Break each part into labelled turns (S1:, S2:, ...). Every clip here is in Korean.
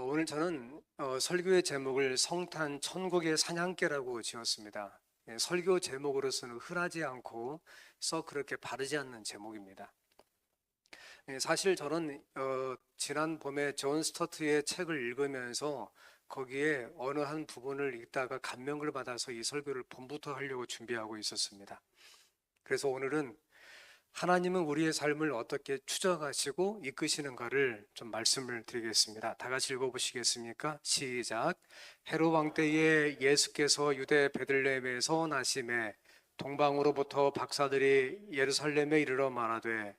S1: 오늘 저는 설교의 제목을 성탄 천국의 사냥개라고 지었습니다. 설교 제목으로서는 흔하지 않고 썩 그렇게 바르지 않는 제목입니다. 사실 저는 지난 봄에 존 스터트의 책을 읽으면서 거기에 어느 한 부분을 읽다가 감명을 받아서 이 설교를 봄부터 하려고 준비하고 있었습니다. 그래서 오늘은 하나님은 우리의 삶을 어떻게 추적하시고 이끄시는가를 좀 말씀을 드리겠습니다. 다 같이 읽어보시겠습니까? 시작. 헤롯 왕 때에 예수께서 유대 베들레헴에서 나심에 동방으로부터 박사들이 예루살렘에 이르러 말하되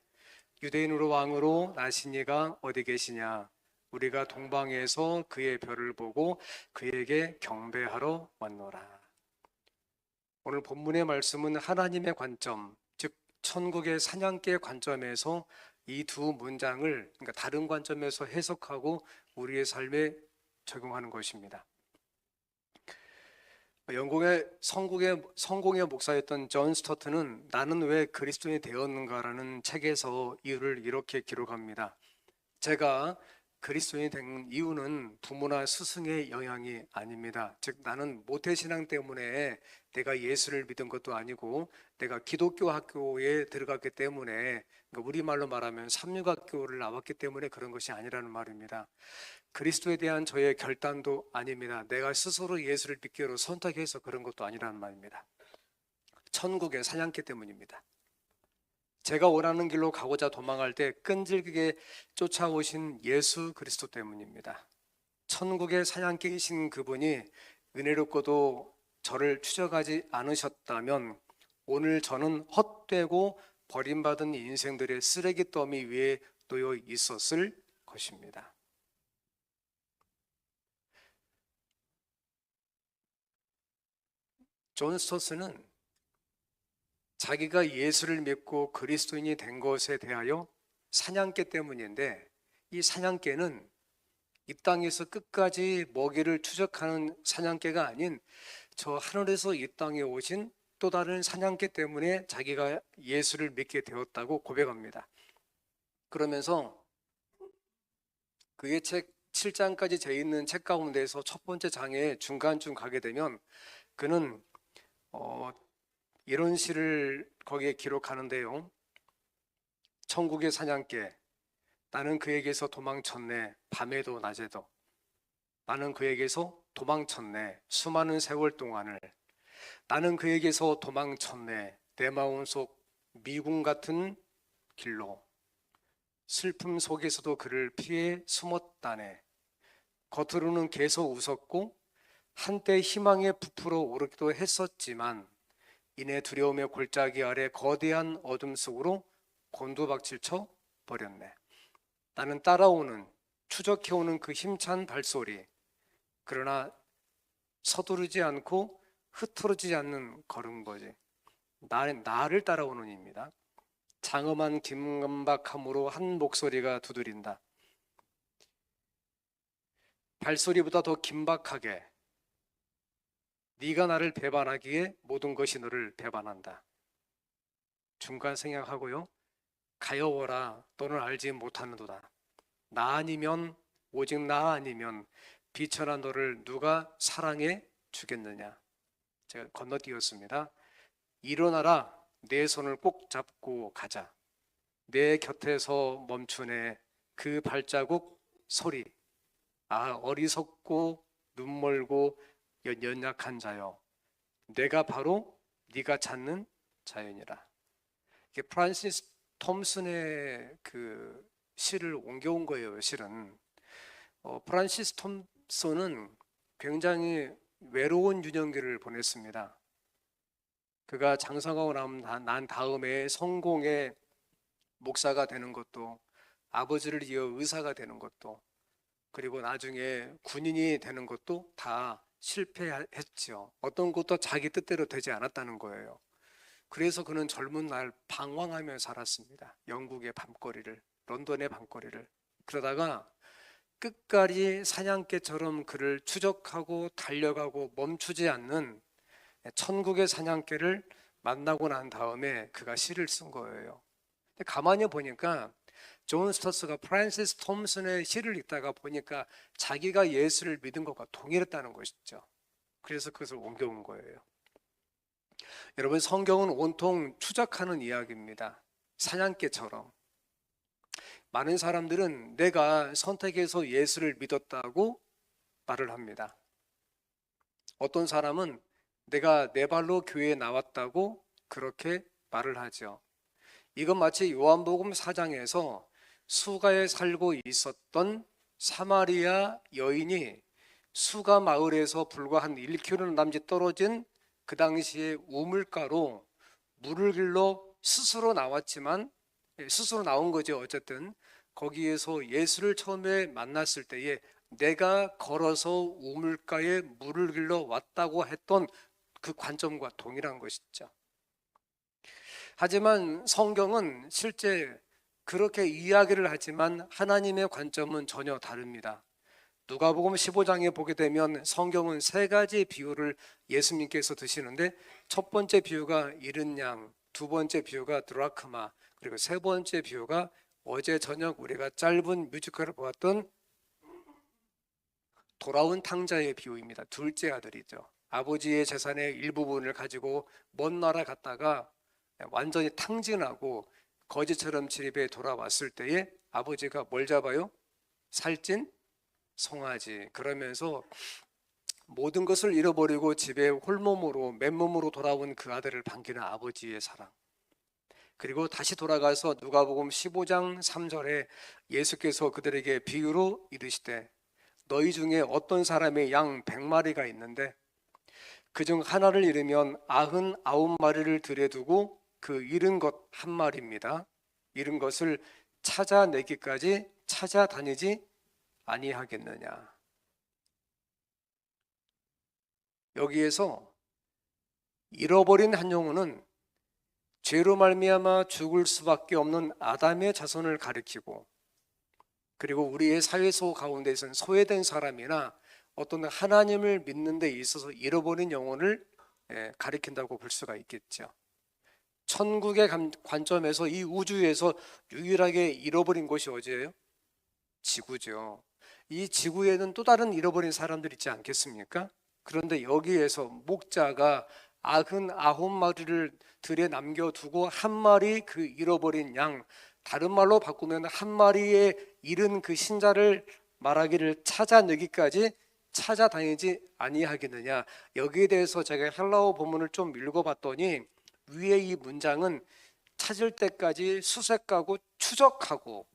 S1: 유대인으로 왕으로 나신 이가 어디 계시냐? 우리가 동방에서 그의 별을 보고 그에게 경배하러 왔노라. 오늘 본문의 말씀은 하나님의 관점, 즉 천국의 사냥개의 관점에서 이 두 문장을, 그러니까 다른 관점에서 해석하고 우리의 삶에 적용하는 것입니다. 영국의 성공의 목사였던 존 스터트는 나는 왜 그리스도인이 되었는가라는 책에서 이유를 이렇게 기록합니다. 제가 그리스도인이 된 이유는 부모나 스승의 영향이 아닙니다. 즉 나는 모태신앙 때문에 내가 예수를 믿은 것도 아니고 내가 기독교 학교에 들어갔기 때문에, 그러니까 우리말로 말하면 삼육학교를 나왔기 때문에 그런 것이 아니라는 말입니다. 그리스도에 대한 저의 결단도 아닙니다. 내가 스스로 예수를 믿기로 선택해서 그런 것도 아니라는 말입니다. 천국의 사냥개 때문입니다. 제가 원하는 길로 가고자 도망할 때 끈질기게 쫓아오신 예수 그리스도 때문입니다. 천국의 사냥개이신 그분이 은혜롭고도 저를 추적하지 않으셨다면 오늘 저는 헛되고 버림받은 인생들의 쓰레기 더미 위에 놓여 있었을 것입니다. 존 스토스는 자기가 예수를 믿고 그리스도인이 된 것에 대하여 사냥개 때문인데, 이 사냥개는 이 땅에서 끝까지 먹이를 추적하는 사냥개가 아닌 저 하늘에서 이 땅에 오신 또 다른 사냥개 때문에 자기가 예수를 믿게 되었다고 고백합니다. 그러면서 그의 책 7장까지 돼 있는 책 가운데서 첫 번째 장에 중간쯤 가게 되면 그는 이런 시를 거기에 기록하는데요. 천국의 사냥개, 나는 그에게서 도망쳤네. 밤에도 낮에도 나는 그에게서 도망쳤네. 수많은 세월 동안을 나는 그에게서 도망쳤네. 내 마음속 미궁 같은 길로 슬픔 속에서도 그를 피해 숨었다네. 겉으로는 계속 웃었고 한때 희망에 부풀어 오르기도 했었지만 이내 두려움의 골짜기 아래 거대한 어둠 속으로 곤두박질 쳐 버렸네. 나는 따라오는, 추적해오는 그 힘찬 발소리, 그러나 서두르지 않고 흐트러지지 않는 걸음걸이, 나를 따라오는 입니다. 장엄한 긴박함으로 한 목소리가 두드린다. 발소리보다 더 긴박하게, 네가 나를 배반하기에 모든 것이 너를 배반한다. 중간 생략하고요. 가여워라, 너는 알지 못하는도다. 나 아니면, 오직 나 아니면 비천한 너를 누가 사랑해 주겠느냐. 제가 건너뛰었습니다. 일어나라, 내 손을 꼭 잡고 가자. 내 곁에서 멈추네 그 발자국 소리. 아, 어리석고 눈멀고 연약한 자여, 내가 바로 네가 찾는 자연이라. 이게 프란시스 톰슨의 그 시를 옮겨온 거예요. 실은 프란시스 톰슨은 굉장히 외로운 유년기를 보냈습니다. 그가 장성하고 난 다음에 성공의 목사가 되는 것도, 아버지를 이어 의사가 되는 것도, 그리고 나중에 군인이 되는 것도 다 실패했죠. 어떤 것도 자기 뜻대로 되지 않았다는 거예요. 그래서 그는 젊은 날 방황하며 살았습니다. 영국의 밤거리를, 런던의 밤거리를. 그러다가 끝까지 사냥개처럼 그를 추적하고 달려가고 멈추지 않는 천국의 사냥개를 만나고 난 다음에 그가 시를 쓴 거예요. 근데 가만히 보니까 존 스토스가 프란시스 톰슨의 시를 읽다가 보니까 자기가 예수를 믿은 것과 동일했다는 것이죠. 그래서 그것을 옮겨온 거예요. 여러분, 성경은 온통 추적하는 이야기입니다. 사냥개처럼. 많은 사람들은 내가 선택해서 예수를 믿었다고 말을 합니다. 어떤 사람은 내가 내 발로 교회에 나왔다고 그렇게 말을 하죠. 이건 마치 요한복음 4장에서 수가에 살고 있었던 사마리아 여인이 수가 마을에서 불과 한 1km 남짓 떨어진 그 당시에 우물가로 물을 길러 스스로 나왔지만, 스스로 나온 거죠. 어쨌든 거기에서 예수를 처음에 만났을 때에 내가 걸어서 우물가에 물을 길러 왔다고 했던 그 관점과 동일한 것이죠. 하지만 성경은 실제 그렇게 이야기를 하지만 하나님의 관점은 전혀 다릅니다. 누가복음 15장에 보게 되면 성경은 세 가지 비유를 예수님께서 드시는데, 첫 번째 비유가 잃은 양, 두 번째 비유가 드라크마, 그리고 세 번째 비유가 어제 저녁 우리가 짧은 뮤지컬을 보았던 돌아온 탕자의 비유입니다. 둘째 아들이죠. 아버지의 재산의 일부분을 가지고 먼 나라 갔다가 완전히 탕진하고 거지처럼 집에 돌아왔을 때에 아버지가 뭘 잡아요? 살찐 송아지. 그러면서 모든 것을 잃어버리고 집에 홀몸으로 맨몸으로 돌아온 그 아들을 반기는 아버지의 사랑. 그리고 다시 돌아가서 누가복음 15장 3절에 예수께서 그들에게 비유로 이르시되 너희 중에 어떤 사람의 양 100마리가 있는데 그중 하나를 잃으면 99마리를 들여두고 그 잃은 것 한 마리입니다. 잃은 것을 찾아내기까지 찾아다니지 아니하겠느냐. 여기에서 잃어버린 한 영혼은 죄로 말미암아 죽을 수밖에 없는 아담의 자손을 가리키고, 그리고 우리의 사회소 가운데서는 소외된 사람이나 어떤 하나님을 믿는 데 있어서 잃어버린 영혼을 가리킨다고 볼 수가 있겠죠. 천국의 관점에서 이 우주에서 유일하게 잃어버린 곳이 어디예요? 지구죠. 이 지구에는 또 다른 잃어버린 사람들 있지 않겠습니까? 그런데 여기에서 목자가 99마리를 들에 남겨두고 한 마리 그 잃어버린 양, 다른 말로 바꾸면 한 마리의 잃은 그 신자를 말하기를 찾아내기까지 찾아다니지 아니하겠느냐. 여기에 대해서 제가 헬라어 본문을 좀 읽어봤더니 위에 이 문장은 찾을 때까지 수색하고 추적하고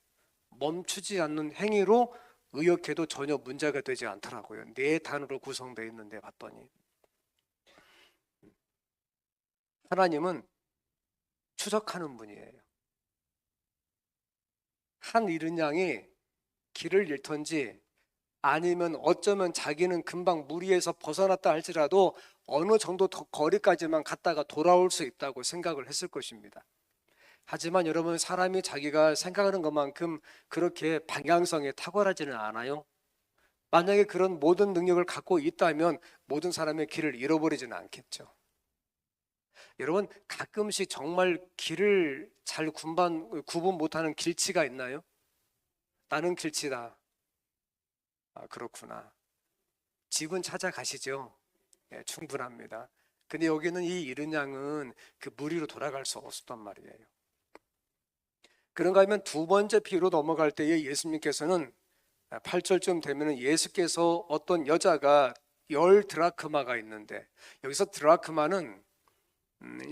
S1: 멈추지 않는 행위로 의역해도 전혀 문제가 되지 않더라고요. 네 단어로 구성되어 있는데 봤더니 하나님은 추적하는 분이에요. 한 잃은 양이 길을 잃던지 아니면 어쩌면 자기는 금방 무리에서 벗어났다 할지라도 어느 정도 더 거리까지만 갔다가 돌아올 수 있다고 생각을 했을 것입니다. 하지만 여러분, 사람이 자기가 생각하는 것만큼 그렇게 방향성에 탁월하지는 않아요. 만약에 그런 모든 능력을 갖고 있다면 모든 사람의 길을 잃어버리지는 않겠죠. 여러분, 가끔씩 정말 길을 잘 구분 못하는 길치가 있나요? 나는 길치다. 아, 그렇구나. 집은 찾아가시죠. 네, 충분합니다. 근데 여기는 이 잃은 양은 그 무리로 돌아갈 수 없었단 말이에요. 그런가 하면 두 번째 비유로 넘어갈 때에 예수님께서는 8절쯤 되면 예수께서 어떤 여자가 10드라크마가 있는데, 여기서 드라크마는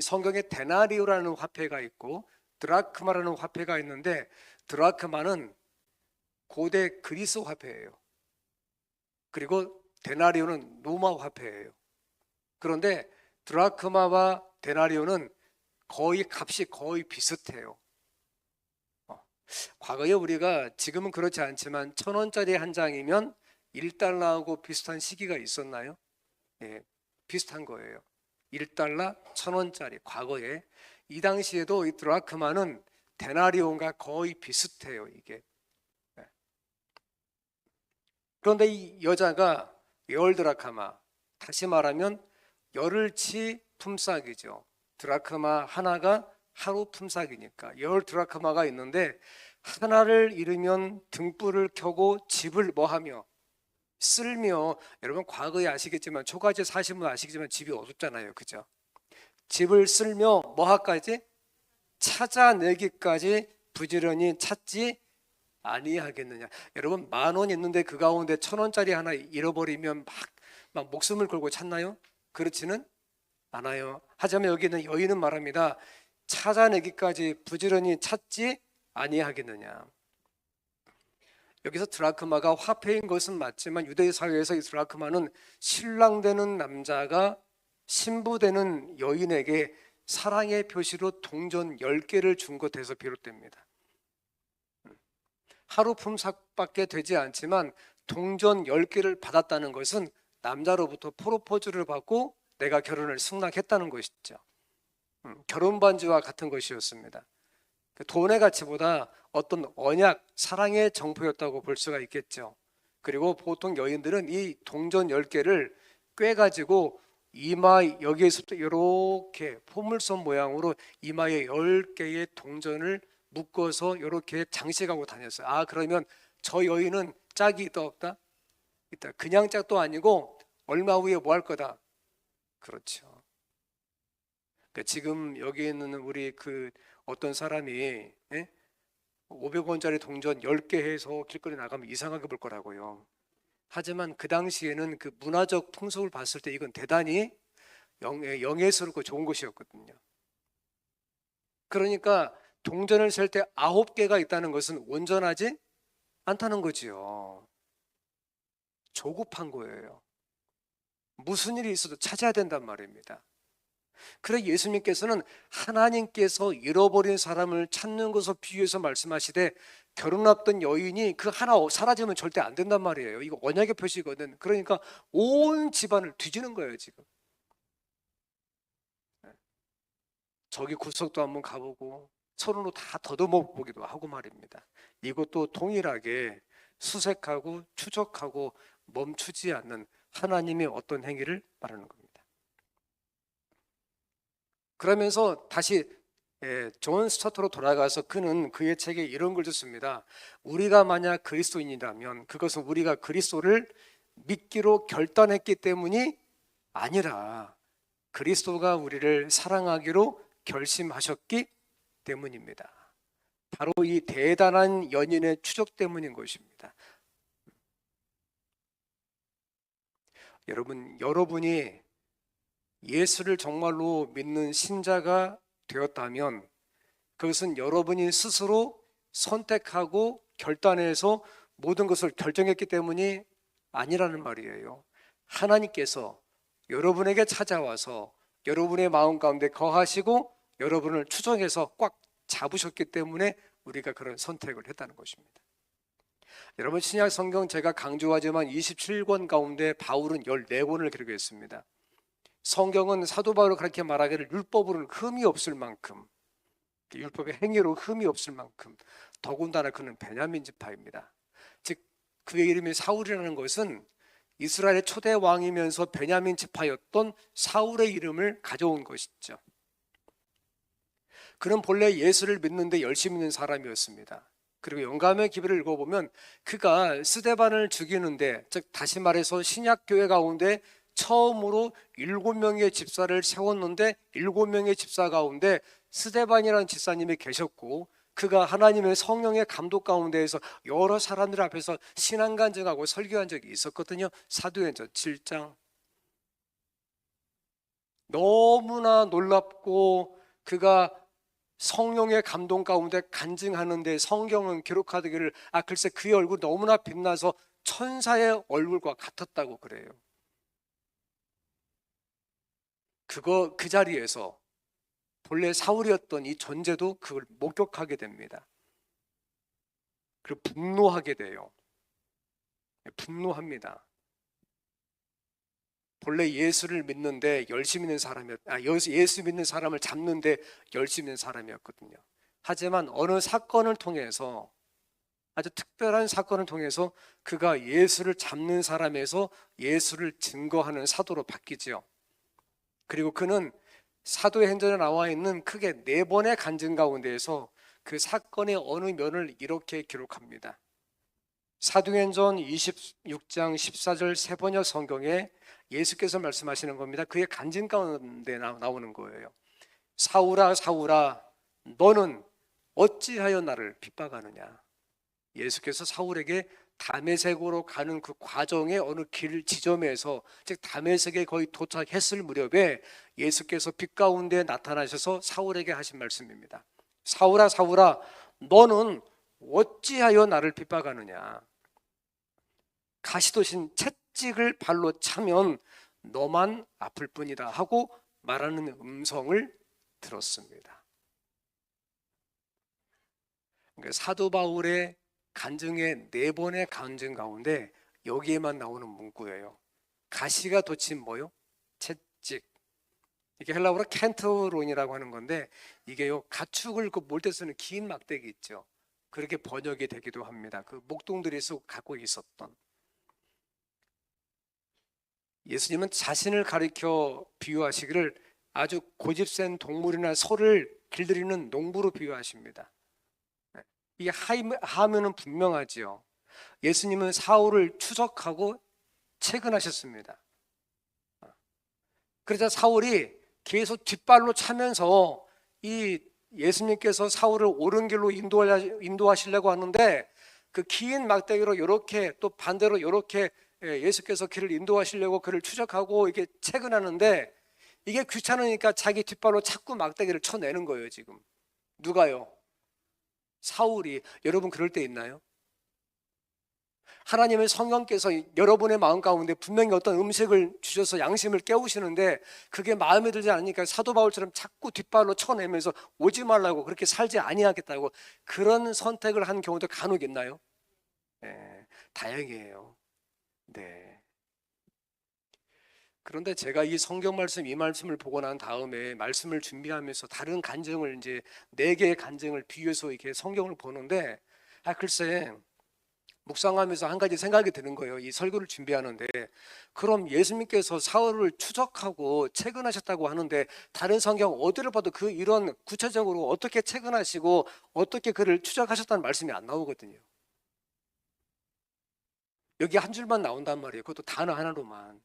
S1: 성경에 데나리오라는 화폐가 있고 드라크마라는 화폐가 있는데, 드라크마는 고대 그리스 화폐예요. 그리고 데나리오는 로마 화폐예요. 그런데 드라크마와 데나리오는 거의 값이 거의 비슷해요. 과거에 우리가, 지금은 그렇지 않지만 1,000원짜리 한 장이면 1달러하고 비슷한 시기가 있었나요? 예, 비슷한 거예요. 1달러, 1,000원짜리. 과거에 이 당시에도 이 드라크마는 데나리온과 거의 비슷해요. 이게. 그런데 이 여자가 10드라크마, 다시 말하면 열흘치 품삯이죠. 드라크마 하나가 하루 품삯이니까 10드라크마가 있는데 하나를 잃으면 등불을 켜고 집을 뭐하며 쓸며, 여러분 과거에 아시겠지만 초가지 사신 분 아시겠지만 집이 어둡잖아요, 그죠? 집을 쓸며 뭐하까지 찾아내기까지 부지런히 찾지 아니하겠느냐. 여러분 10,000원 있는데 그 가운데 1,000원짜리 하나 잃어버리면 막 목숨을 걸고 찾나요? 그렇지는 않아요. 하지만 여기는 여인은 말합니다. 찾아내기까지 부지런히 찾지 아니하겠느냐. 여기서 드라크마가 화폐인 것은 맞지만 유대 사회에서 이 드라크마는 신랑 되는 남자가 신부 되는 여인에게 사랑의 표시로 동전 10개를 준 것에서 비롯됩니다. 하루 품삯밖에 되지 않지만 동전 10개를 받았다는 것은 남자로부터 프로포즈를 받고 내가 결혼을 승낙했다는 것이죠. 결혼 반지와 같은 것이었습니다. 그 돈의 가치보다 어떤 언약, 사랑의 정포였다고 볼 수가 있겠죠. 그리고 보통 여인들은 이 동전 10개를 꿰가지고 이마 여기에서부터 이렇게 포물선 모양으로 이마에 10개의 동전을 묶어서 이렇게 장식하고 다녔어요. 아, 그러면 저 여인은 짝이 있다 없다? 있다. 그냥 짝도 아니고 얼마 후에 뭐 할 거다? 그렇죠. 그러니까 지금 여기 있는 우리 그 어떤 사람이 500원짜리 동전 10개 해서 길거리 나가면 이상하게 볼 거라고요. 하지만 그 당시에는 그 문화적 풍속을 봤을 때 이건 대단히 영예스럽고 좋은 것이었거든요. 그러니까 동전을 셀 때 9개가 있다는 것은 온전하지 않다는 거지요. 조급한 거예요. 무슨 일이 있어도 찾아야 된단 말입니다. 그래 예수님께서는 하나님께서 잃어버린 사람을 찾는 것을 비유해서 말씀하시되 결혼 앞둔 여인이 그 하나 사라지면 절대 안 된단 말이에요. 이거 언약의 표시거든. 그러니까 온 집안을 뒤지는 거예요 지금. 저기 구석도 한번 가보고 서로로 다 더듬어 보기도 하고 말입니다. 이것도 동일하게 수색하고 추적하고 멈추지 않는 하나님의 어떤 행위를 말하는 겁니다. 그러면서 다시 존 스타트로 돌아가서 그는 그의 책에 이런 걸 썼습니다. 우리가 만약 그리스도인이라면 그것은 우리가 그리스도를 믿기로 결단했기 때문이 아니라 그리스도가 우리를 사랑하기로 결심하셨기 때문입니다. 바로 이 대단한 연인의 추적 때문인 것입니다. 여러분이 예수를 정말로 믿는 신자가 되었다면 그것은 여러분이 스스로 선택하고 결단해서 모든 것을 결정했기 때문이 아니라는 말이에요. 하나님께서 여러분에게 찾아와서 여러분의 마음 가운데 거하시고 여러분을 추정해서 꽉 잡으셨기 때문에 우리가 그런 선택을 했다는 것입니다. 여러분 신약 성경 제가 강조하지만 27권 가운데 바울은 14권을 기록했습니다. 성경은 사도 바울이 그렇게 말하기를 율법으로는 흠이 없을 만큼, 율법의 행위로 흠이 없을 만큼, 더군다나 그는 베냐민 지파입니다. 즉 그의 이름이 사울이라는 것은 이스라엘의 초대 왕이면서 베냐민 지파였던 사울의 이름을 가져온 것이죠. 그는 본래 예수를 믿는데 열심히 있는 사람이었습니다. 그리고 영감의 기별을 읽어보면 그가 스데반을 죽이는데, 즉 다시 말해서 신약교회 가운데 처음으로 7명의 집사를 세웠는데 7명의 집사 가운데 스데반이라는 집사님이 계셨고 그가 하나님의 성령의 감독 가운데에서 여러 사람들 앞에서 신앙 간증하고 설교한 적이 있었거든요. 사도행전 7장. 너무나 놀랍고 그가 성령의 감동 가운데 간증하는데 성경은 기록하기를 글쎄 그의 얼굴 너무나 빛나서 천사의 얼굴과 같았다고 그래요. 그 자리에서 본래 사울이었던 이 존재도 그걸 목격하게 됩니다. 그리고 분노하게 돼요. 분노합니다. 본래 예수를 믿는데 열심히 있는 예수 믿는 사람을 잡는데 열심히 있는 사람이었거든요. 하지만 어느 사건을 통해서, 아주 특별한 사건을 통해서 그가 예수를 잡는 사람에서 예수를 증거하는 사도로 바뀌지요. 그리고 그는 사도행전에 나와 있는 크게 4번의 간증 가운데에서 그 사건의 어느 면을 이렇게 기록합니다. 사도행전 26장 14절 세번역 성경에 예수께서 말씀하시는 겁니다. 그의 간증 가운데 나오는 거예요. 사울아 사울아 너는 어찌하여 나를 핍박하느냐. 예수께서 사울에게 다메섹으로 가는 그 과정의 어느 길 지점에서, 즉 다메섹에 거의 도착했을 무렵에 예수께서 빛 가운데 나타나셔서 사울에게 하신 말씀입니다. 사울아 사울아 너는 어찌하여 나를 핍박하느냐. 가시도신 채찍을 발로 차면 너만 아플 뿐이다 하고 말하는 음성을 들었습니다. 그러니까 사도 바울의 간증의 4번의 간증 가운데 여기에만 나오는 문구예요. 가시가 돋친 뭐요? 채찍. 이게 헬라어로 켄트론이라고 하는 건데, 이게요 가축을 몰 때 쓰는 긴 막대기 있죠. 그렇게 번역이 되기도 합니다. 그 목동들이 쓰고 갖고 있었던. 예수님은 자신을 가리켜 비유하시기를 아주 고집센 동물이나 소를 길들이는 농부로 비유하십니다. 이 하면은 분명하지요. 예수님은 사울을 추적하고 채근하셨습니다. 그러자 사울이 계속 뒷발로 차면서 이 예수님께서 사울을 옳은 길로 인도하시려고 하는데, 그 긴 막대기로 이렇게 또 반대로 이렇게 예수께서 길을 인도하시려고 그를 추적하고 이게 채근하는데, 이게 귀찮으니까 자기 뒷발로 자꾸 막대기를 쳐내는 거예요. 지금 누가요? 사울이. 여러분 그럴 때 있나요? 하나님의 성령께서 여러분의 마음 가운데 분명히 어떤 음식을 주셔서 양심을 깨우시는데 그게 마음에 들지 않으니까 사도 바울처럼 자꾸 뒷발로 쳐내면서 오지 말라고, 그렇게 살지 아니하겠다고 그런 선택을 한 경우도 간혹 있나요? 네, 다행이에요. 네. 그런데 제가 이 성경 말씀, 이 말씀을 보고 난 다음에 말씀을 준비하면서 다른 간증을 이제 4개의 간증을 비교해서 이렇게 성경을 보는데, 글쎄 묵상하면서 한 가지 생각이 드는 거예요. 이 설교를 준비하는데, 그럼 예수님께서 사울을 추적하고 채근하셨다고 하는데 다른 성경 어디를 봐도 그 이런 구체적으로 어떻게 채근하시고 어떻게 그를 추적하셨다는 말씀이 안 나오거든요. 여기 한 줄만 나온단 말이에요. 그것도 단어 하나로만.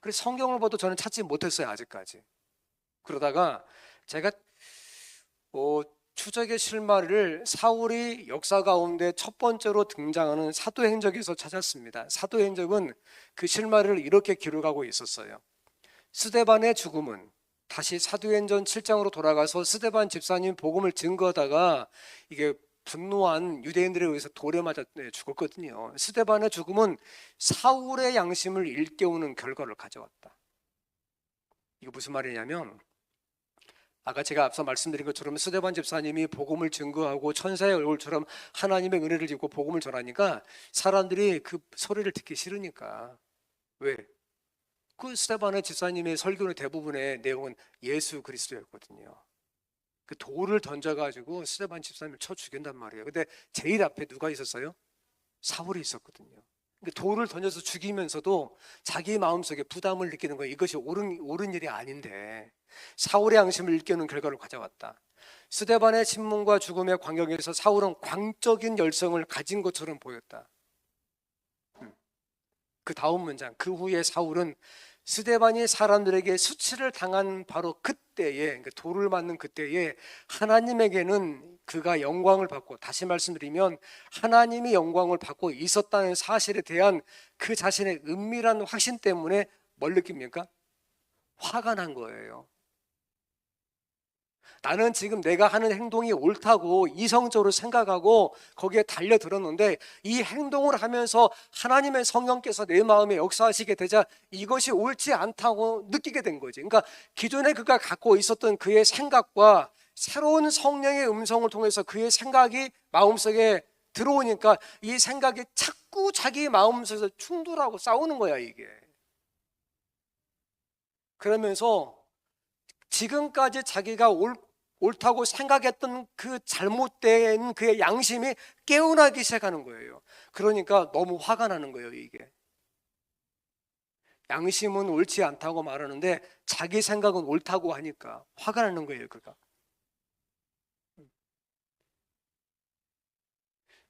S1: 그래서 성경을 봐도 저는 찾지 못했어요, 아직까지. 그러다가 제가 추적의 실마리를 사울이 역사 가운데 첫 번째로 등장하는 사도행적에서 찾았습니다. 사도행적은 그 실마리를 이렇게 기록하고 있었어요. 스데반의 죽음은, 다시 사도행전 7장으로 돌아가서 스데반 집사님 복음을 증거하다가 이게 분노한 유대인들에 의해서 돌에 맞아 죽었거든요. 스데반의 죽음은 사울의 양심을 일깨우는 결과를 가져왔다. 이거 무슨 말이냐면, 아까 제가 앞서 말씀드린 것처럼 스데반 집사님이 복음을 증거하고 천사의 얼굴처럼 하나님의 은혜를 입고 복음을 전하니까 사람들이 그 소리를 듣기 싫으니까. 왜? 그 스데반의 집사님의 설교의 대부분의 내용은 예수 그리스도였거든요. 그 돌을 던져가지고 스데반 집사님을 쳐 죽인단 말이에요. 근데 제일 앞에 누가 있었어요? 사울이 있었거든요. 돌을 던져서 죽이면서도 자기 마음속에 부담을 느끼는 거예요. 이것이 옳은 일이 아닌데 사울의 양심을 일깨우는 결과를 가져왔다. 스데반의 신문과 죽음의 광경에서 사울은 광적인 열성을 가진 것처럼 보였다. 그 다음 문장, 그 후에 사울은 스데반이 사람들에게 수치를 당한 바로 그때에, 돌을 맞는 그때에 하나님에게는 그가 영광을 받고, 다시 말씀드리면 하나님이 영광을 받고 있었다는 사실에 대한 그 자신의 은밀한 확신 때문에 뭘 느낍니까? 화가 난 거예요. 나는 지금 내가 하는 행동이 옳다고 이성적으로 생각하고 거기에 달려들었는데, 이 행동을 하면서 하나님의 성령께서 내 마음에 역사하시게 되자 이것이 옳지 않다고 느끼게 된 거지. 그러니까 기존에 그가 갖고 있었던 그의 생각과 새로운 성령의 음성을 통해서 그의 생각이 마음속에 들어오니까 이 생각이 자꾸 자기 마음속에서 충돌하고 싸우는 거야, 이게. 그러면서 지금까지 자기가 옳다고 생각했던 그 잘못된 그의 양심이 깨어나기 시작하는 거예요. 그러니까 너무 화가 나는 거예요, 이게. 양심은 옳지 않다고 말하는데 자기 생각은 옳다고 하니까 화가 나는 거예요, 그가.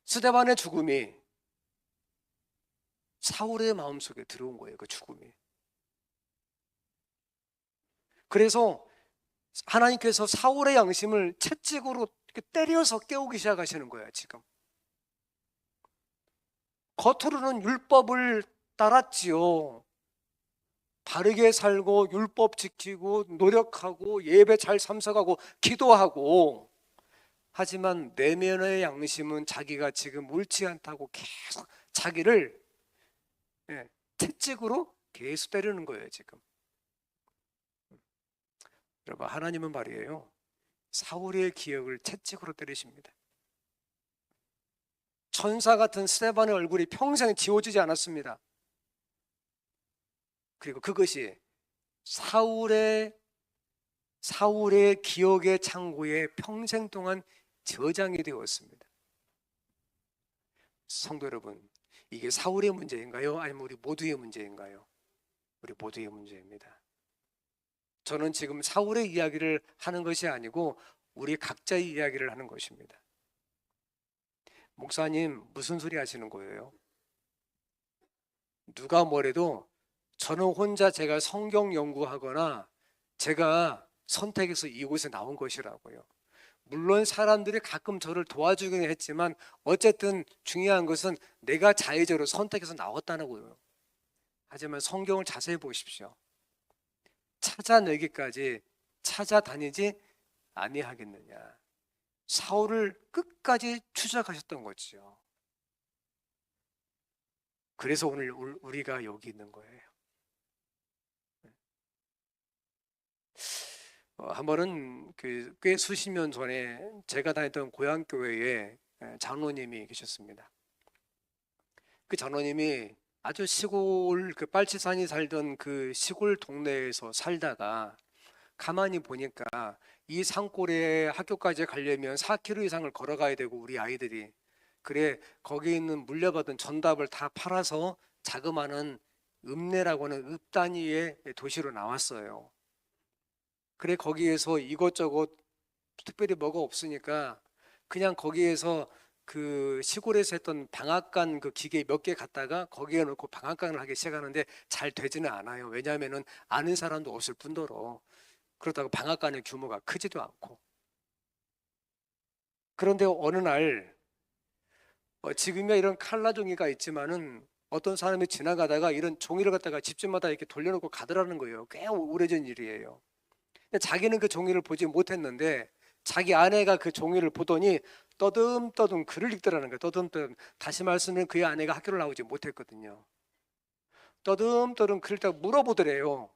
S1: 스데반의 죽음이 사울의 마음속에 들어온 거예요. 그 죽음이. 그래서 하나님께서 사울의 양심을 채찍으로 이렇게 때려서 깨우기 시작하시는 거예요. 지금 겉으로는 율법을 따랐지요. 바르게 살고 율법 지키고 노력하고 예배 잘 참석하고 기도하고, 하지만 내면의 양심은 자기가 지금 옳지 않다고 계속 자기를 채찍으로 계속 때리는 거예요. 지금 여러분, 하나님은 말이에요, 사울의 기억을 채찍으로 때리십니다. 천사 같은 스데반의 얼굴이 평생 지워지지 않았습니다. 그리고 그것이 사울의 기억의 창고에 평생 동안 저장이 되었습니다. 성도 여러분, 이게 사울의 문제인가요? 아니면 우리 모두의 문제인가요? 우리 모두의 문제입니다. 저는 지금 사울의 이야기를 하는 것이 아니고 우리 각자의 이야기를 하는 것입니다. 목사님, 무슨 소리 하시는 거예요? 누가 뭐래도 저는 혼자 제가 성경 연구하거나 제가 선택해서 이곳에 나온 것이라고요. 물론 사람들이 가끔 저를 도와주긴 했지만 어쨌든 중요한 것은 내가 자의적으로 선택해서 나왔다는 거예요. 하지만 성경을 자세히 보십시오. 찾아내기까지 찾아다니지 아니하겠느냐. 사울을 끝까지 추적하셨던 거지요. 그래서 오늘 우리가 여기 있는 거예요. 한 번은 꽤 수십 년 전에 제가 다녔던 고향 교회에 장로님이 계셨습니다. 그 장로님이 아주 시골, 그 빨치산이 살던 그 시골 동네에서 살다가 가만히 보니까 이 산골에 학교까지 가려면 4km 이상을 걸어가야 되고, 우리 아이들이 그래 거기 있는 물려받은 전답을 다 팔아서 자그마한 읍내라고 하는 읍 단위의 도시로 나왔어요. 그래 거기에서 이것저것 특별히 뭐가 없으니까 그냥 거기에서 그 시골에서 했던 방앗간 그 기계 몇 개 갖다가 거기에 놓고 방앗간을 하기 시작하는데 잘 되지는 않아요. 왜냐하면은 아는 사람도 없을 뿐더러, 그렇다고 방앗간의 규모가 크지도 않고. 그런데 어느 날 지금이야 이런 칼라 종이가 있지만은 어떤 사람이 지나가다가 이런 종이를 갖다가 집집마다 이렇게 돌려놓고 가더라는 거예요. 꽤 오래전 일이에요. 근데 자기는 그 종이를 보지 못했는데 자기 아내가 그 종이를 보더니 떠듬떠듬 글을 읽더라는 거예요. 떠듬떠듬. 다시 말씀은 그의 아내가 학교를 나오지 못했거든요. 떠듬떠듬 글을 딱 물어보더래요.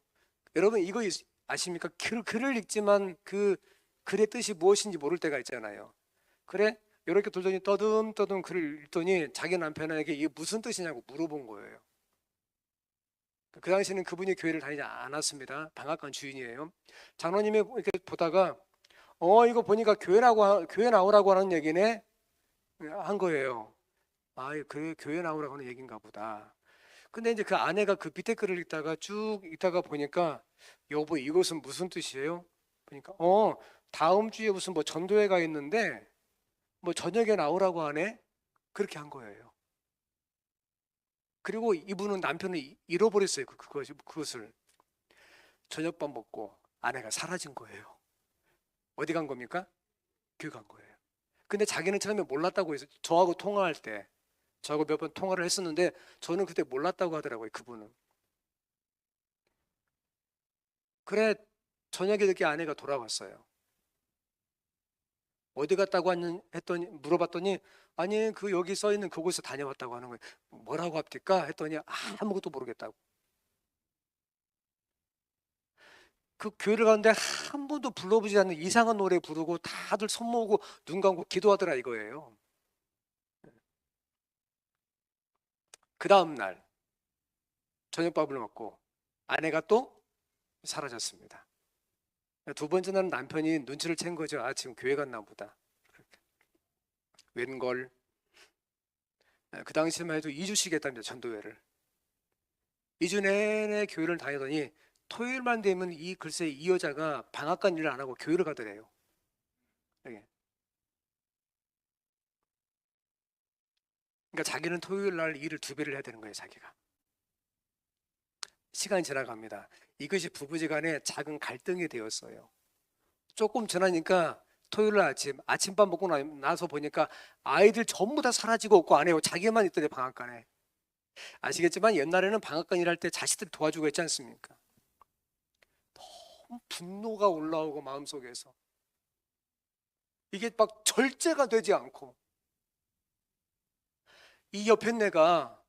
S1: 여러분 이거 아십니까? 글을 읽지만 그 글의 뜻이 무엇인지 모를 때가 있잖아요. 그래? 이렇게 돌더니 떠듬떠듬 글을 읽더니 자기 남편에게 이게 무슨 뜻이냐고 물어본 거예요. 그 당시에는 그분이 교회를 다니지 않았습니다. 방앗간 주인이에요. 장로님이 이렇게 보다가 이거 보니까 교회 나오라고 하는 얘기네 한 거예요. 아, 그 교회 나오라고 하는 얘기인가 보다. 근데 이제 그 아내가 그 밑에 글을 읽다가 쭉 읽다가 보니까, 여보 이것은 무슨 뜻이에요? 보니까 다음 주에 무슨 뭐 전도회가 있는데 뭐 저녁에 나오라고 하네. 그렇게 한 거예요. 그리고 이분은 남편을 잃어버렸어요. 그것을. 저녁밥 먹고 아내가 사라진 거예요. 어디 간 겁니까? 교회 간 거예요. 근데 자기는 처음에 몰랐다고 해서 저하고 통화할 때, 저하고 몇 번 통화를 했었는데 저는 그때 몰랐다고 하더라고요. 그분은. 그래 저녁에 늦게 아내가 돌아왔어요. 어디 갔다고 했더니 물어봤더니, 아니 그 여기 써 있는 그곳에 다녀왔다고 하는 거예요. 뭐라고 합니까? 했더니 아무것도 모르겠다고. 그 교회를 가는데 한 번도 불러보지 않는 이상한 노래 부르고 다들 손 모으고 눈 감고 기도하더라 이거예요. 그 다음 날 저녁밥을 먹고 아내가 또 사라졌습니다. 두 번째 날은 남편이 눈치를 챈 거죠. 아 지금 교회 갔나 보다. 웬걸. 그 당시만 해도 2주씩 했답니다. 전도회를. 2주 내내 교회를 다니더니 토요일만 되면 글쎄 이 여자가 방앗간 일을 안 하고 교회를 가더래요. 예. 그러니까 자기는 토요일 날 일을 2배를 해야 되는 거예요, 자기가. 시간이 지나갑니다. 이것이 부부지간에 작은 갈등이 되었어요. 조금 지나니까 토요일 날 아침밥 먹고 나서 보니까 아이들 전부 다 사라지고 없고 안 해요. 자기만 있더래, 방앗간에. 아시겠지만 옛날에는 방앗간 일할 때 자식들 도와주고 했지 않습니까? 너무 분노가 올라오고 마음속에서 이게 막 절제가 되지 않고, 이 옆에 내가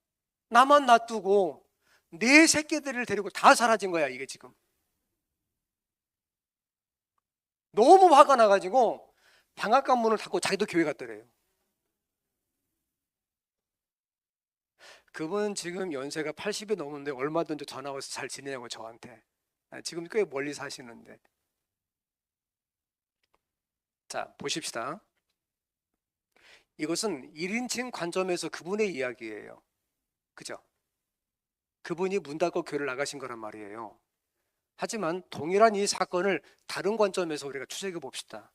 S1: 나만 놔두고 내 새끼들을 데리고 다 사라진 거야, 이게 지금. 너무 화가 나가지고 방앗간 문을 닫고 자기도 교회 갔더래요. 그분 지금 연세가 80이 넘었는데 얼마든지 전화 와서 잘 지내냐고 저한테. 지금 꽤 멀리 사시는데. 자, 보십시다. 이것은 1인칭 관점에서 그분의 이야기예요. 그죠? 그분이 문 닫고 교회를 나가신 거란 말이에요. 하지만 동일한 이 사건을 다른 관점에서 우리가 추적해 봅시다.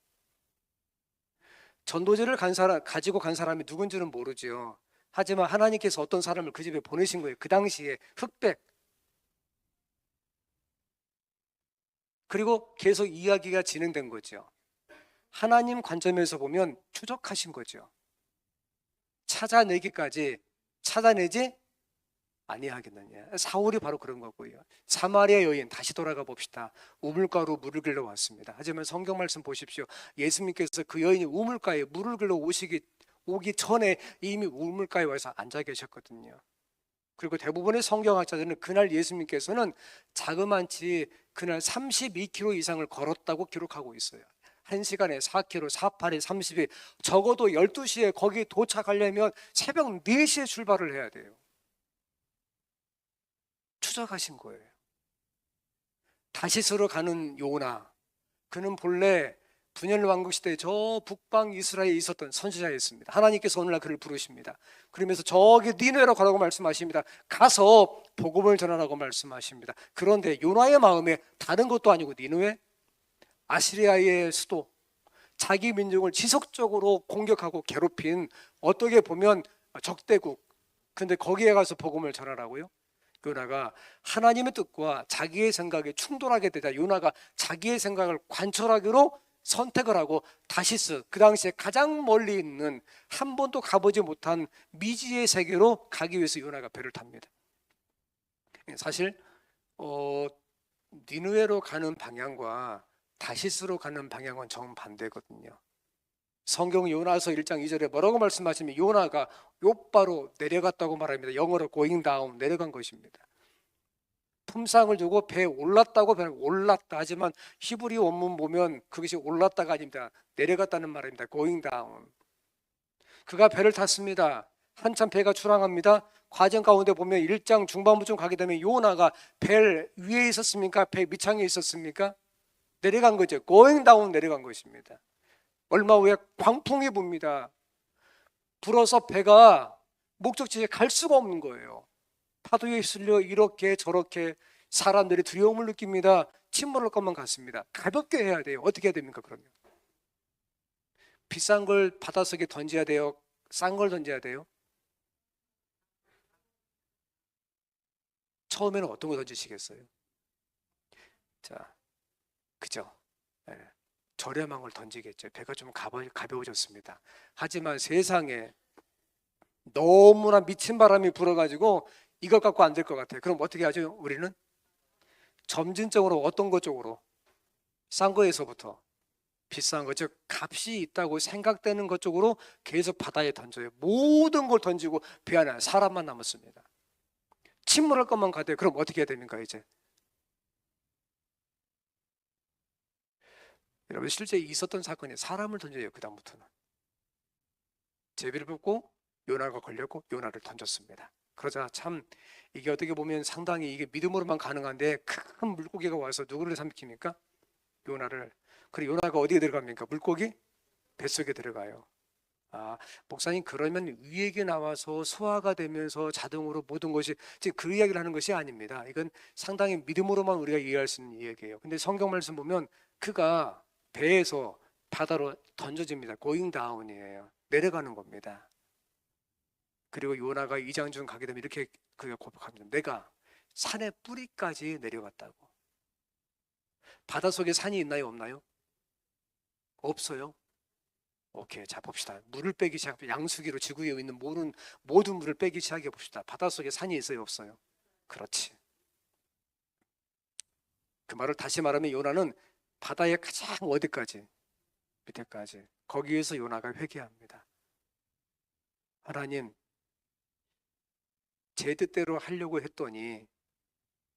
S1: 전도제를 가지고 간 사람이 누군지는 모르지요. 하지만 하나님께서 어떤 사람을 그 집에 보내신 거예요. 그 당시에 흑백. 그리고 계속 이야기가 진행된 거죠. 하나님 관점에서 보면 추적하신 거죠. 찾아내지 아니하겠느냐. 사울이 바로 그런 거고요. 사마리아 여인, 다시 돌아가 봅시다. 우물가로 물을 길러 왔습니다. 하지만 성경 말씀 보십시오. 예수님께서 그 여인이 우물가에 물을 길러 오기 전에 이미 우물가에 와서 앉아 계셨거든요. 그리고 대부분의 성경학자들은 그날 예수님께서는 자그만치 그날 32km 이상을 걸었다고 기록하고 있어요. 1시간에 4km, 48에 30이, 적어도 12시에 거기 도착하려면 새벽 4시에 출발을 해야 돼요. 추적하신 거예요. 다시스로 가는 요나, 그는 본래 분열 왕국 시대에 저 북방 이스라엘에 있었던 선지자였습니다. 하나님께서 오늘날 그를 부르십니다. 그러면서 저기 니느웨로 가라고 말씀하십니다. 가서 복음을 전하라고 말씀하십니다. 그런데 요나의 마음에 다른 것도 아니고 니느웨, 아시리아의 수도, 자기 민족을 지속적으로 공격하고 괴롭힌, 어떻게 보면 적대국, 근데 거기에 가서 복음을 전하라고요? 요나가 하나님의 뜻과 자기의 생각에 충돌하게 되자 요나가 자기의 생각을 관철하기로 선택을 하고 다시스, 그 당시에 가장 멀리 있는 한 번도 가보지 못한 미지의 세계로 가기 위해서 요나가 배를 탑니다. 사실 니느웨로 가는 방향과 다시스로 가는 방향은 정반대거든요. 성경 요나서 1장 2절에 뭐라고 말씀하시면 요나가 요바로 내려갔다고 말합니다. 영어로 going down, 내려간 것입니다. 품상을 두고 배에 올랐다고, 배는 올랐다 하지만 히브리 원문 보면 그것이 올랐다가 아닙니다. 내려갔다는 말입니다. going down. 그가 배를 탔습니다. 한참 배가 출항합니다. 과정 가운데 보면 1장 중반부쯤 가게 되면 요나가 배 위에 있었습니까? 배 밑창에 있었습니까? 내려간 거죠. going down, 내려간 것입니다. 얼마 후에 광풍이 붑니다. 불어서 배가 목적지에 갈 수가 없는 거예요. 파도에 쓸려 이렇게 저렇게 사람들이 두려움을 느낍니다. 침몰할 것만 같습니다. 가볍게 해야 돼요. 어떻게 해야 됩니까? 그러면 비싼 걸 바닷속에 던져야 돼요? 싼 걸 던져야 돼요? 처음에는 어떤 거 던지시겠어요? 자, 그죠? 네. 저렴한 걸 던지겠죠. 배가 좀 가벼워졌습니다. 하지만 세상에 너무나 미친 바람이 불어가지고 이걸 갖고 안 될 것 같아요. 그럼 어떻게 하죠? 우리는 점진적으로 어떤 것 쪽으로? 싼 거에서부터 비싼 거, 즉 값이 있다고 생각되는 것 쪽으로 계속 바다에 던져요. 모든 걸 던지고 배 안에 사람만 남았습니다. 침몰할 것만 같아요. 그럼 어떻게 해야 됩니까 이제? 여러분, 실제 있었던 사건이 사람을 던져요. 그 다음부터는 제비를 뽑고 요나가 걸렸고 요나를 던졌습니다. 그러자 참 이게 어떻게 보면 상당히 이게 믿음으로만 가능한데, 큰 물고기가 와서 누구를 삼킵니까? 요나를. 그리고 요나가 어디에 들어갑니까? 물고기 뱃속에 들어가요. 아, 목사님, 그러면 위액이 나와서 소화가 되면서 자동으로 모든 것이, 지금 그 이야기를 하는 것이 아닙니다. 이건 상당히 믿음으로만 우리가 이해할 수 있는 이야기예요. 근데 성경 말씀 보면 그가 배에서 바다로 던져집니다. going down이에요. 내려가는 겁니다. 그리고 요나가 2장 중 가게 되면 이렇게 그가 고백합니다. 내가 산의 뿌리까지 내려갔다고. 바닷속에 산이 있나요, 없나요? 없어요. 오케이, 자 봅시다. 물을 빼기 시작, 양수기로 지구 위에 있는 모든 물을 빼기 시작해 봅시다. 바닷속에 산이 있어요, 없어요? 그렇지. 그 말을 다시 말하면 요나는 바다의 가장 어디까지? 밑에까지. 거기에서 요나가 회개합니다. 하나님, 제 뜻대로 하려고 했더니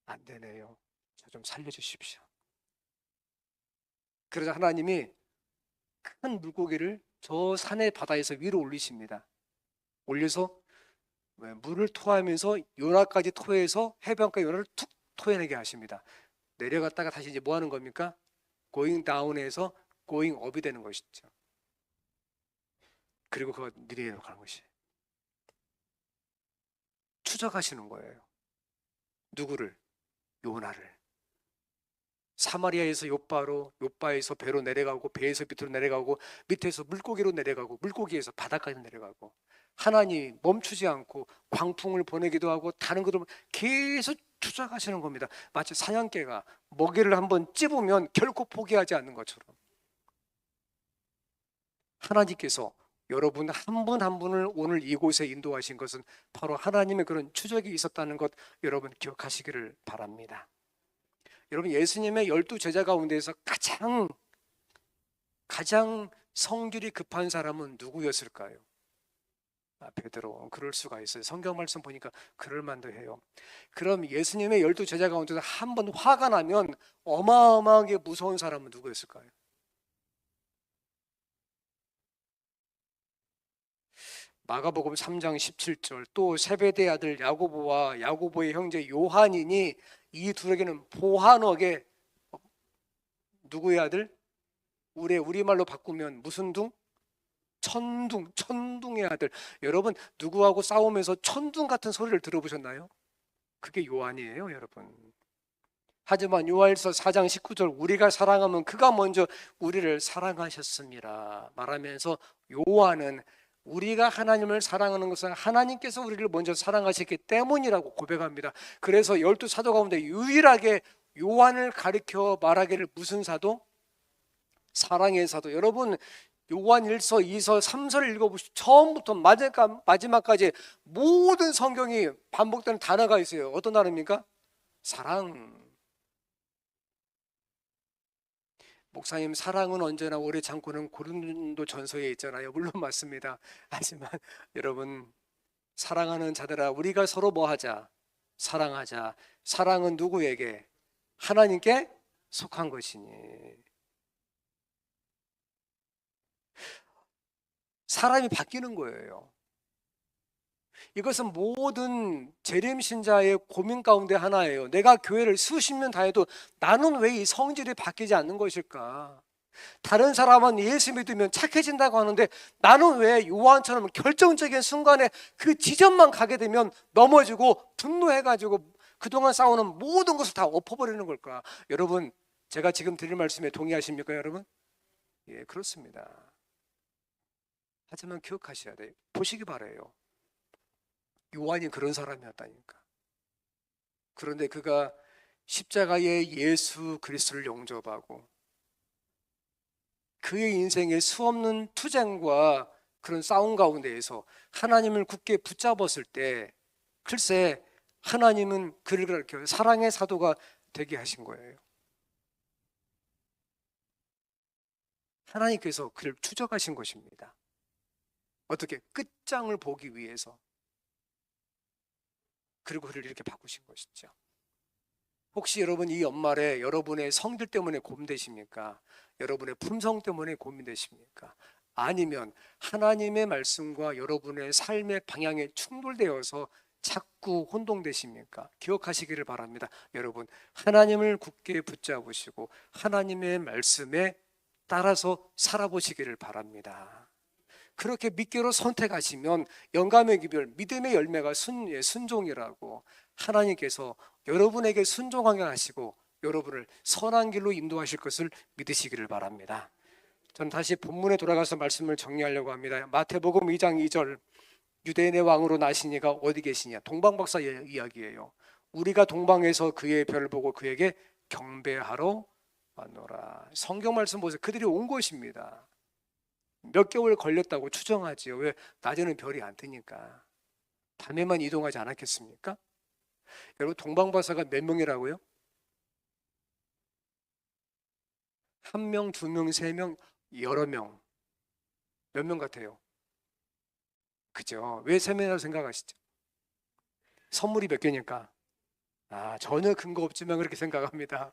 S1: 안 되네요. 저 좀 살려주십시오. 그러자 하나님이 큰 물고기를 저 산의 바다에서 위로 올리십니다. 올려서 물을 토하면서 요나까지 토해서 해변가 요나를 툭 토해내게 하십니다. 내려갔다가 다시 이제 뭐 하는 겁니까? going down에서 going up이 되는 것이죠. 그리고 그거 니네로 가는 것이 추적하시는 거예요. 누구를? 요나를. 사마리아에서 욥바로, 욥바에서 배로 내려가고, 배에서 밑으로 내려가고, 밑에서 물고기로 내려가고, 물고기에서 바다까지 내려가고, 하나님이 멈추지 않고 광풍을 보내기도 하고 다른 것들 계속 추적하시는 겁니다. 마치 사냥개가 먹이를 한번 찝으면 결코 포기하지 않는 것처럼 하나님께서 여러분 한 분 한 분을 오늘 이곳에 인도하신 것은 바로 하나님의 그런 추적이 있었다는 것 여러분 기억하시기를 바랍니다. 여러분 예수님의 12제자 가운데서 가장 성질이 급한 사람은 누구였을까요? 베드로. 그럴 수가 있어요. 성경 말씀 보니까 그럴 만도 해요. 그럼 예수님의 12제자 가운데서 한 번 화가 나면 어마어마하게 무서운 사람은 누구였을까요? 마가복음 3장 17절 또 세베대 아들 야고보와 야고보의 형제 요한이니 이 둘에게는 보한억에 누구의 아들? 우리말로 바꾸면 무슨 둥? 천둥의 아들. 여러분 누구하고 싸우면서 천둥 같은 소리를 들어보셨나요? 그게 요한이에요, 여러분. 하지만 요한일서 4장 19절 우리가 사랑하면 그가 먼저 우리를 사랑하셨습니다 말하면서 요한은 우리가 하나님을 사랑하는 것은 하나님께서 우리를 먼저 사랑하셨기 때문이라고 고백합니다. 그래서 12사도 가운데 유일하게 요한을 가리켜 말하기를 무슨 사도? 사랑의 사도. 여러분 요한 1서, 2서, 3서를 읽어보시죠. 처음부터 마지막까지 모든 성경이 반복되는 단어가 있어요. 어떤 단어입니까? 사랑. 목사님 사랑은 언제나 오래 참고는 고린도 전서에 있잖아요. 물론 맞습니다. 하지만 여러분 사랑하는 자들아 우리가 서로 뭐 하자? 사랑하자. 사랑은 누구에게? 하나님께 속한 것이니. 사람이 바뀌는 거예요. 이것은 모든 재림신자의 고민 가운데 하나예요. 내가 교회를 수십 년 다해도 나는 왜 이 성질이 바뀌지 않는 것일까? 다른 사람은 예수 믿으면 착해진다고 하는데 나는 왜 요한처럼 결정적인 순간에 그 지점만 가게 되면 넘어지고 분노해가지고 그동안 싸우는 모든 것을 다 엎어버리는 걸까? 여러분 제가 지금 드릴 말씀에 동의하십니까 여러분? 예, 그렇습니다. 하지만 기억하셔야 돼요. 보시기 바라요. 요한이 그런 사람이었다니까. 그런데 그가 십자가에 예수 그리스도를 영접하고 그의 인생의 수없는 투쟁과 그런 싸움 가운데에서 하나님을 굳게 붙잡았을 때 글쎄 하나님은 그를 그렇게 사랑의 사도가 되게 하신 거예요. 하나님께서 그를 추적하신 것입니다. 어떻게? 끝장을 보기 위해서. 그리고 그를 이렇게 바꾸신 것이죠. 혹시 여러분 이 연말에 여러분의 성질 때문에 고민되십니까? 여러분의 품성 때문에 고민되십니까? 아니면 하나님의 말씀과 여러분의 삶의 방향에 충돌되어서 자꾸 혼동되십니까? 기억하시기를 바랍니다. 여러분 하나님을 굳게 붙잡으시고 하나님의 말씀에 따라서 살아보시기를 바랍니다. 그렇게 믿기로 선택하시면 영감의 기별, 믿음의 열매가 순종이라고 하나님께서 여러분에게 순종하게 하시고 여러분을 선한 길로 인도하실 것을 믿으시기를 바랍니다. 저는 다시 본문에 돌아가서 말씀을 정리하려고 합니다. 마태복음 2장 2절 유대인의 왕으로 나시니가 어디 계시냐? 동방박사 이야기예요. 우리가 동방에서 그의 별을 보고 그에게 경배하러 왔노라. 성경 말씀 보세요. 그들이 온 것입니다. 몇 개월 걸렸다고 추정하지요. 왜? 낮에는 별이 안 뜨니까. 밤에만 이동하지 않았겠습니까? 여러분, 동방박사가 몇 명이라고요? 한 명, 두 명, 세 명, 여러 명. 몇 명 같아요? 그죠? 왜 세 명이라고 생각하시죠? 선물이 몇 개니까. 전혀 근거 없지만 그렇게 생각합니다.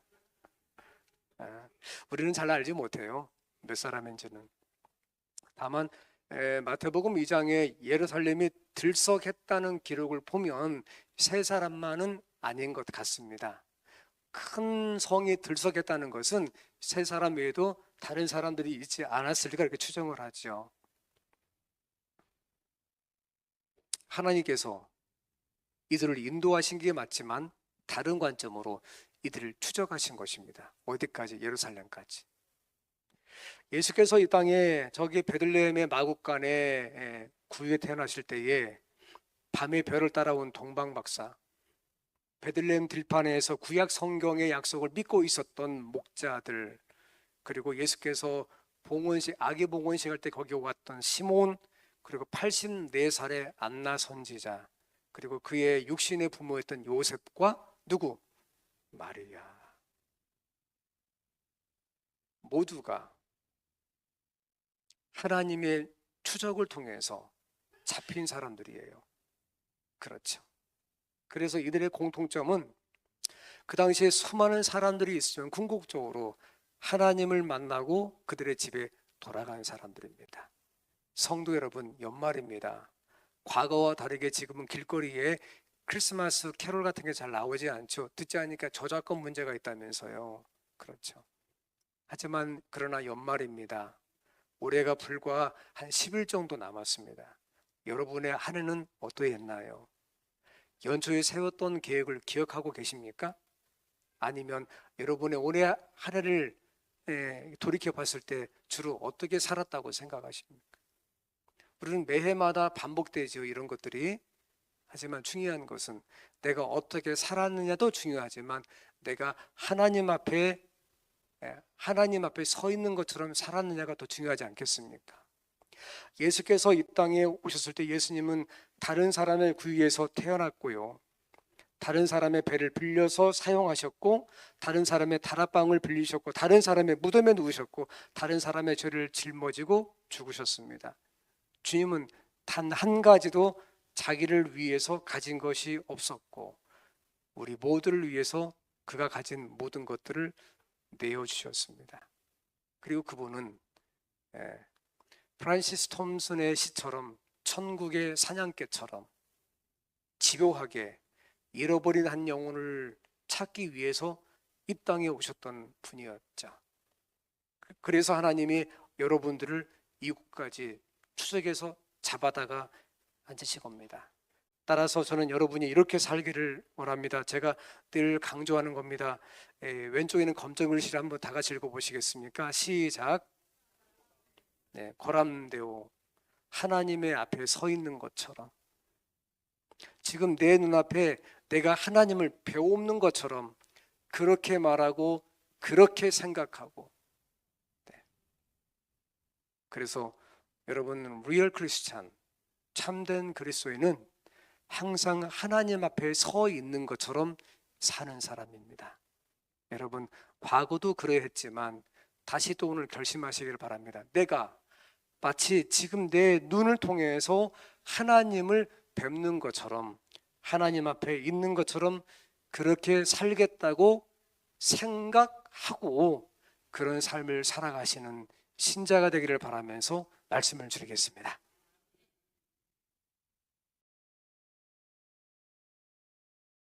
S1: 우리는 잘 알지 못해요. 몇 사람인지는. 다만 마태복음 2장에 예루살렘이 들썩했다는 기록을 보면 세 사람만은 아닌 것 같습니다. 큰 성이 들썩했다는 것은 세 사람 외에도 다른 사람들이 있지 않았을 리가 이렇게 추정을 하죠. 하나님께서 이들을 인도하신 게 맞지만 다른 관점으로 이들을 추적하신 것입니다. 어디까지? 예루살렘까지. 예수께서 이 땅에 저기 베들레헴의 마국간에 구유에 태어나실 때에 밤에 별을 따라온 동방박사, 베들레헴 들판에서 구약 성경의 약속을 믿고 있었던 목자들, 그리고 예수께서 아기 봉헌식 할 때 거기 왔던 시몬, 그리고 84살의 안나 선지자, 그리고 그의 육신의 부모였던 요셉과 누구? 마리아. 모두가 하나님의 추적을 통해서 잡힌 사람들이에요. 그렇죠. 그래서 이들의 공통점은 그 당시에 수많은 사람들이 있으면 궁극적으로 하나님을 만나고 그들의 집에 돌아간 사람들입니다. 성도 여러분, 연말입니다. 과거와 다르게 지금은 길거리에 크리스마스 캐롤 같은 게 잘 나오지 않죠. 듣지 않으니까 저작권 문제가 있다면서요. 그렇죠. 하지만 그러나 연말입니다. 올해가 불과 한 10일 정도 남았습니다. 여러분의 한 해는 어떠했나요? 연초에 세웠던 계획을 기억하고 계십니까? 아니면 여러분의 올해 한 해를 돌이켜 봤을 때 주로 어떻게 살았다고 생각하십니까? 우리는 매해마다 반복되죠, 이런 것들이. 하지만 중요한 것은 내가 어떻게 살았느냐도 중요하지만 내가 하나님 앞에 서 있는 것처럼 살았느냐가 더 중요하지 않겠습니까? 예수께서 이 땅에 오셨을 때 예수님은 다른 사람의 구유에서 태어났고요, 다른 사람의 배를 빌려서 사용하셨고, 다른 사람의 다락방을 빌리셨고, 다른 사람의 무덤에 누우셨고, 다른 사람의 죄를 짊어지고 죽으셨습니다. 주님은 단 한 가지도 자기를 위해서 가진 것이 없었고 우리 모두를 위해서 그가 가진 모든 것들을 내어주셨습니다. 그리고 그분은 프란시스 톰슨의 시처럼 천국의 사냥개처럼 집요하게 잃어버린 한 영혼을 찾기 위해서 이 땅에 오셨던 분이었죠. 그래서 하나님이 여러분들을 이곳까지 추적해서 잡아다가 앉으신 겁니다. 따라서 저는 여러분이 이렇게 살기를 원합니다. 제가 늘 강조하는 겁니다. 왼쪽에 있는 검정글씨를 한번 다 같이 읽어보시겠습니까? 시작. 거람되오, 하나님의 앞에 서 있는 것처럼, 지금 내 눈앞에 내가 하나님을 배우는 것처럼 그렇게 말하고 그렇게 생각하고. 그래서 여러분, 리얼 크리스찬, 참된 그리스도인은 항상 하나님 앞에 서 있는 것처럼 사는 사람입니다. 여러분, 과거도 그러했지만 다시 또 오늘 결심하시기를 바랍니다. 내가 마치 지금 내 눈을 통해서 하나님을 뵙는 것처럼, 하나님 앞에 있는 것처럼 그렇게 살겠다고 생각하고 그런 삶을 살아가시는 신자가 되기를 바라면서 말씀을 드리겠습니다.